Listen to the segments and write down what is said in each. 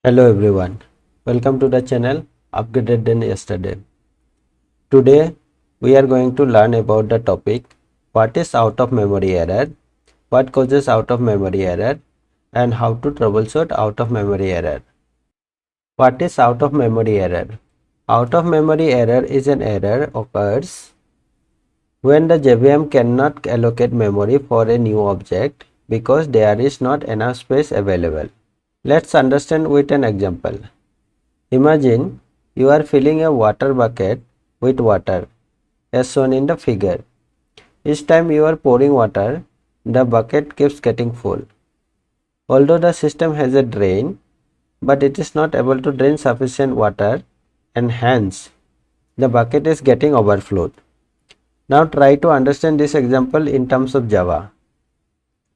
Hello everyone, welcome to the channel Upgraded Than Yesterday. Today we are going to learn about the topic what is out of memory error, what causes out of memory error, and how to troubleshoot out of memory error. What is out of memory error? Out of memory error is an error occurs when the JVM cannot allocate memory for a new object because there is not enough space available. Let's understand with an example. Imagine you are filling a water bucket with water as shown in the figure. Each time you are pouring water, the bucket keeps getting full. Although the system has a drain, but it is not able to drain sufficient water and hence the bucket is getting overflowed. Now try to understand this example in terms of Java.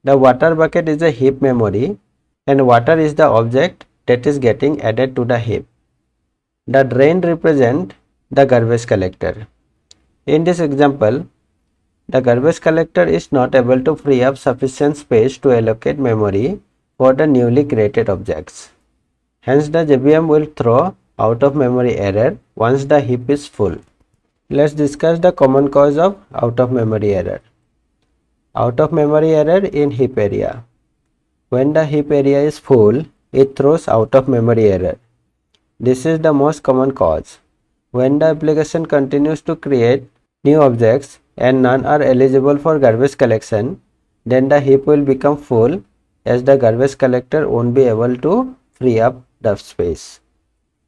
The water bucket is a heap memory and water is the object that is getting added to the heap. The drain represents the garbage collector. In this example, the garbage collector is not able to free up sufficient space to allocate memory for the newly created objects. Hence, the JVM will throw out of memory error once the heap is full. Let's discuss the common cause of out of memory error. Out of memory error in heap area. When the heap area is full, it throws out of memory error. This is the most common cause. When the application continues to create new objects and none are eligible for garbage collection, then the heap will become full as the garbage collector won't be able to free up the space.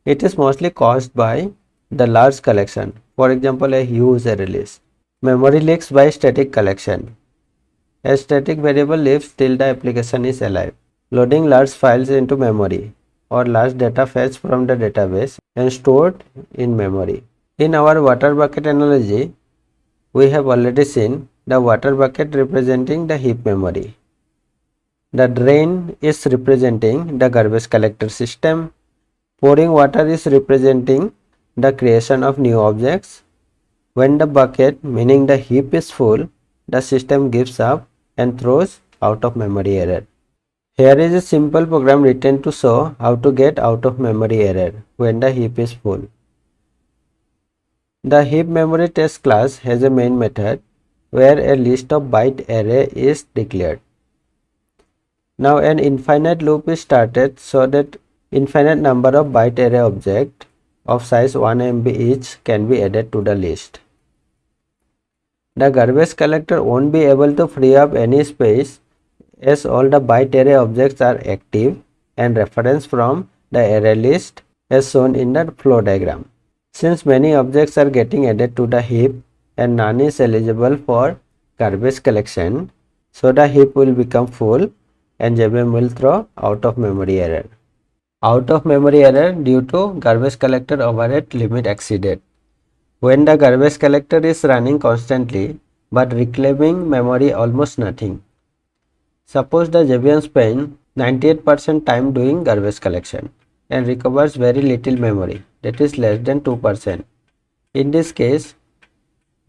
It is mostly caused by the large collection, for example a huge array list. Memory leaks by static collection. A static variable lives till the application is alive. Loading large files into memory or large data fetched from the database and stored in memory. In our water bucket analogy, we have already seen the water bucket representing the heap memory. The drain is representing the garbage collector system. Pouring water is representing the creation of new objects. When the bucket, meaning the heap, is full, the system gives up and throws out of memory error. Here is a simple program written to show how to get out of memory error when the heap is full. The heap memory test class has a main method where a list of byte array is declared. Now an infinite loop is started so that infinite number of byte array objects of size 1 MB each can be added to the list. The garbage collector won't be able to free up any space as all the byte array objects are active and referenced from the array list as shown in the flow diagram. Since many objects are getting added to the heap and none is eligible for garbage collection, so the heap will become full and JVM will throw out of memory error. Out of memory error due to garbage collector overhead limit exceeded. When the garbage collector is running constantly but reclaiming memory almost nothing. Suppose the JVM spends 98% time doing garbage collection and recovers very little memory, that is less than 2%. In this case,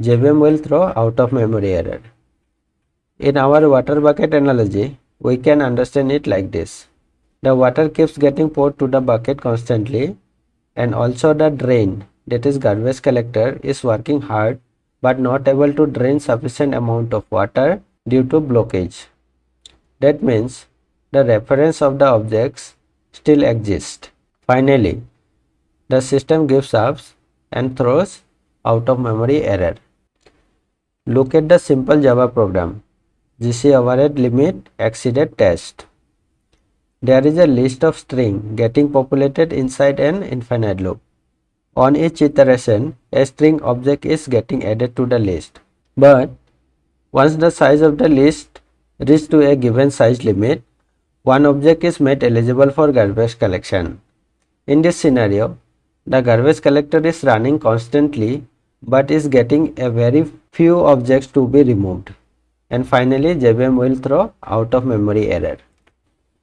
JVM will throw out of memory error. In our water bucket analogy, we can understand it like this. The water keeps getting poured to the bucket constantly and also the drain, that is garbage collector, is working hard but not able to drain sufficient amount of water due to blockage. That means the reference of the objects still exists. Finally, the system gives up and throws out of memory error. Look at the simple Java program. GC overhead limit exceeded test. There is a list of string getting populated inside an infinite loop. On each iteration, a string object is getting added to the list. But once the size of the list reaches to a given size limit, one object is made eligible for garbage collection. In this scenario, the garbage collector is running constantly but is getting a very few objects to be removed. And finally, JVM will throw out of memory error.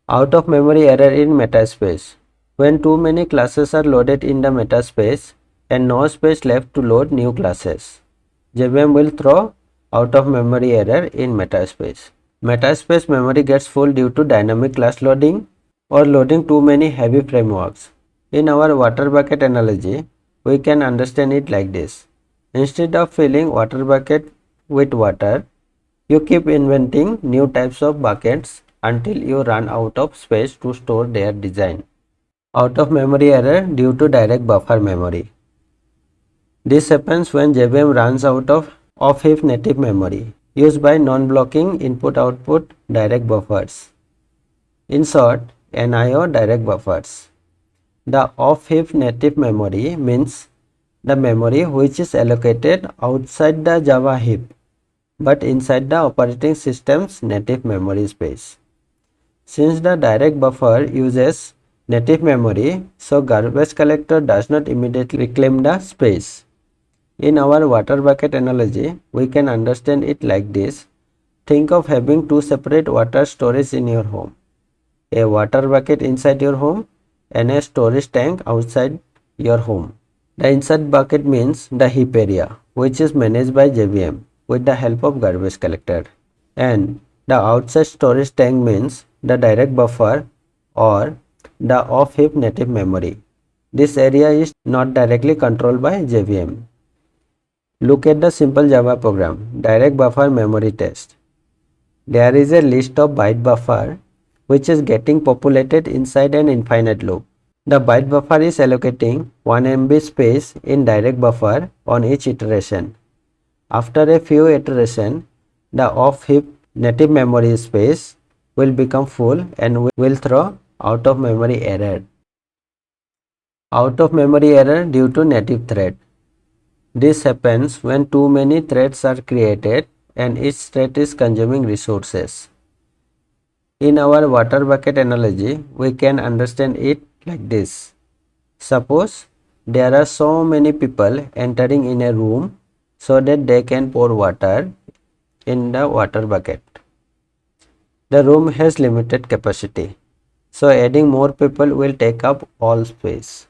Out of memory error in Metaspace. When too many classes are loaded in the Metaspace and no space left to load new classes, JVM will throw out of memory error in Metaspace. Metaspace memory gets full due to dynamic class loading. or loading too many heavy frameworks. In our water bucket analogy, we can understand it like this. Instead of filling water bucket with water, you keep inventing new types of buckets until you run out of space to store their design. Out of memory error due to direct buffer memory. This happens when JVM runs out of off-heap native memory used by non-blocking input-output direct buffers. In short, NIO direct buffers. The off-heap native memory means the memory which is allocated outside the Java heap but inside the operating system's native memory space. Since the direct buffer uses native memory, so garbage collector does not immediately reclaim the space. In our water bucket analogy, we can understand it like this. Think of having two separate water storage in your home. A water bucket inside your home and a storage tank outside your home. The inside bucket means the heap area, which is managed by JVM with the help of garbage collector. And the outside storage tank means the direct buffer or the off-heap native memory. This area is not directly controlled by JVM. Look at the simple Java program, direct buffer memory test. There is a list of byte buffer which is getting populated inside an infinite loop. The byte buffer is allocating 1 MB space in direct buffer on each iteration. After a few iterations, the off-heap native memory space will become full and will throw out of memory error. Out of memory error due to native thread. This happens when too many threads are created and each thread is consuming resources. In our water bucket analogy, we can understand it like this. Suppose there are so many people entering in a room so that they can pour water in the water bucket. The room has limited capacity, so adding more people will take up all space.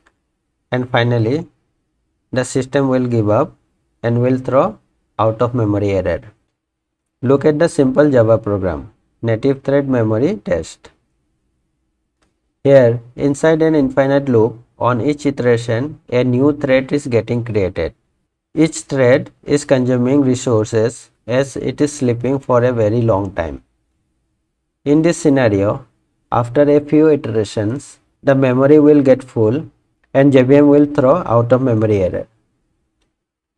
And finally, the system will give up and will throw out of memory error. Look at the simple Java program, native thread memory test. Here, inside an infinite loop, on each iteration, a new thread is getting created. Each thread is consuming resources as it is sleeping for a very long time. In this scenario, after a few iterations, the memory will get full and JVM will throw out of memory error.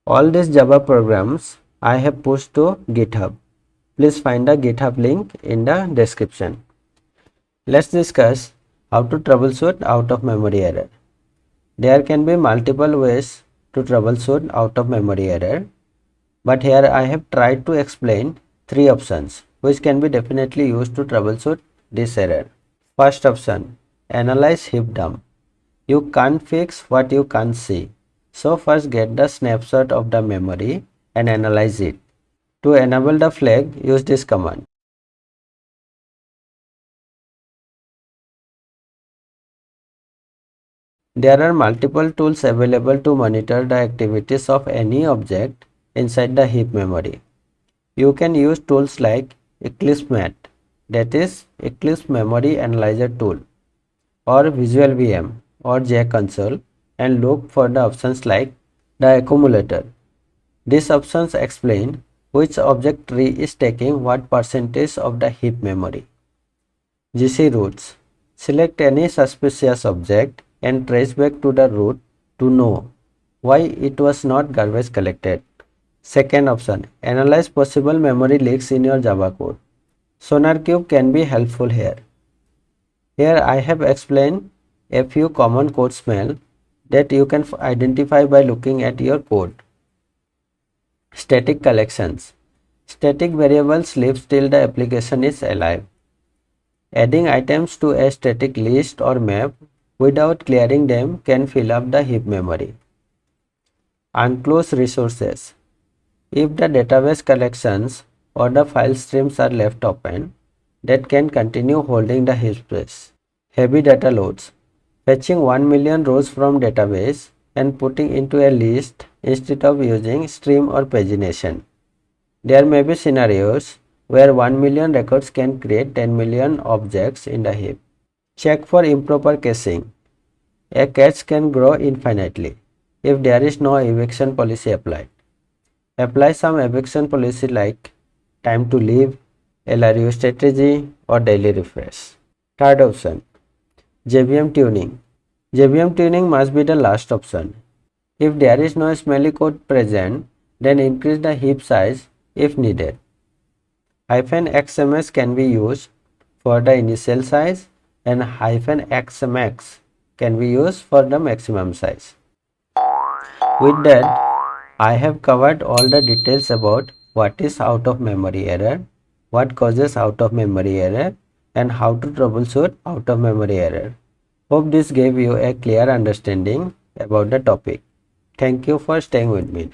All these Java programs I have pushed to GitHub. Please find the GitHub link in the description. Let's discuss how to troubleshoot out of memory error. There can be multiple ways to troubleshoot out of memory error, but here I have tried to explain 3 options which can be definitely used to troubleshoot this error. First option, analyze heap dump. You can't fix what you can't see. So first get the snapshot of the memory and analyze it. To enable the flag, use this command. There are multiple tools available to monitor the activities of any object inside the heap memory. You can use tools like EclipseMat, that is Eclipse Memory Analyzer tool, or Visual VM or JConsole, and look for the options like the accumulator. These options explain which object tree is taking what percentage of the heap memory. GC roots. Select any suspicious object and trace back to the root to know why it was not garbage collected. Second option, analyze possible memory leaks in your Java code. SonarQube can be helpful here. Here I have explained a few common code smells that you can identify by looking at your code. Static collections. Static variables live till the application is alive. Adding items to a static list or map without clearing them can fill up the heap memory. Unclosed resources. If the database collections or the file streams are left open, that can continue holding the heap space. Heavy data loads. Fetching 1 million rows from database and putting into a list instead of using stream or pagination. There may be scenarios where 1 million records can create 10 million objects in the heap. Check for improper caching. A cache can grow infinitely if there is no eviction policy applied. Apply some eviction policy like time to leave, LRU strategy, or daily refresh. Third option, JVM tuning. JVM tuning must be the last option. If there is no smelly code present, then increase the heap size if needed. -xms can be used for the initial size and -xmax can be used for the maximum size. With that, I have covered all the details about what is out of memory error, what causes out of memory error, and how to troubleshoot out of memory error. Hope this gave you a clear understanding about the topic. Thank you for staying with me.